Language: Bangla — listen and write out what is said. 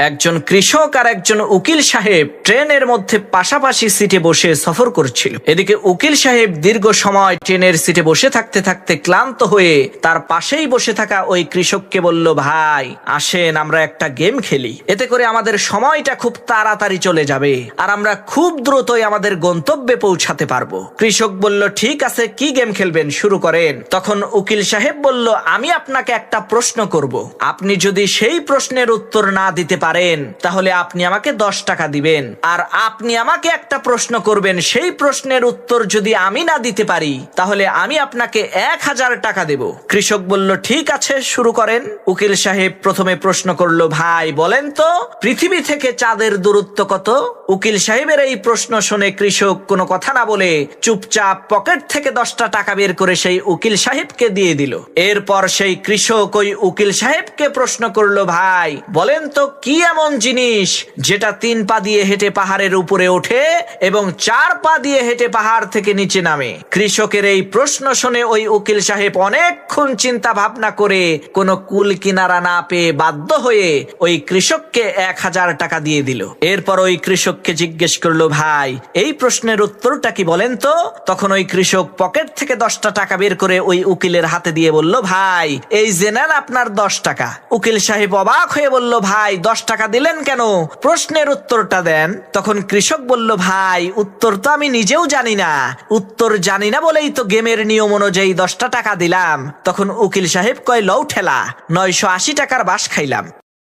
একজন কৃষক আর একজন উকিল সাহেব ট্রেনের মধ্যে পাশাপাশি সিটে বসে সফর করছিল। এদিকে উকিল সাহেব দীর্ঘ সময় ট্রেনের সিটে বসে থাকতে থাকতে ক্লান্ত হয়ে তার পাশেই বসে থাকা ওই কৃষককে বলল, ভাই আসেন আমরা একটা গেম খেলি, এতে করে আমাদের সময়টা খুব তাড়াতাড়ি চলে যাবে আর আমরা খুব দ্রুতই আমাদের গন্তব্যে পৌঁছাতে পারবো। কৃষক বলল, ঠিক আছে, কি গেম খেলবেন, শুরু করেন। তখন উকিল সাহেব বলল, আমি আপনাকে একটা প্রশ্ন করব, আপনি যদি সেই প্রশ্নের উত্তর না দিতে পারেন তাহলে আপনি আমাকে 10 টাকা দিবেন, আর আপনি আমাকে একটা প্রশ্ন করবেন, সেই প্রশ্নের উত্তর যদি আমি না দিতে পারি তাহলে আমি আপনাকে 1000 টাকা দেব। কৃষক বলল, ঠিক আছে, শুরু করেন। উকিল সাহেব প্রথমে প্রশ্ন করলো, ভাই বলেন তো পৃথিবী থেকে চাঁদের দূরত্ব কত? উকিল সাহেবের এই প্রশ্ন শুনে কৃষক কোনো কথা না বলে চুপচাপ পকেট থেকে 10টা টাকা বের করে সেই উকিল সাহেবকে দিয়ে দিল। এরপর সেই কৃষক ওই উকিল সাহেবকে প্রশ্ন করলো, ভাই বলেন তো কি এমন জিনিস যেটা 3 পা দিয়ে হেঁটে পাহাড়ের উপরে ওঠে এবং 4 পা দিয়ে হেঁটে পাহাড় থেকে নিচে নামে? কৃষকের এই প্রশ্ন শুনে ওই উকিল সাহেব অনেকক্ষণ চিন্তা ভাবনা করে কোনো কুল কিনারা না পেয়ে বাধ্য হয়ে ওই কৃষককে 1000 টাকা দিয়ে দিল। এরপর ওই কৃষককে জিজ্ঞেস করলো, ভাই এই প্রশ্নের উত্তরটা কি বলেন তো? তখন ওই কৃষক পকেট থেকে 10টা টাকা বের করে ওই উকিলের হাতে দিয়ে বলল, ভাই এই যে নেন আপনার 10 টাকা। উকিল সাহেব অবাক হয়ে বলল, ভাই 10 টাকা দিলেন কেন? প্রশ্নের উত্তরটা দেন। তখন কৃষক বলল, ভাই উত্তর তো আমি নিজেও জানি না, উত্তর জানি না বলেই তো গেমের নিয়ম অনুযায়ী 10টা টাকা দিলাম। তখন উকিল সাহেব কয়, লও ঠেলা, 980 টাকার বাস খাইলাম।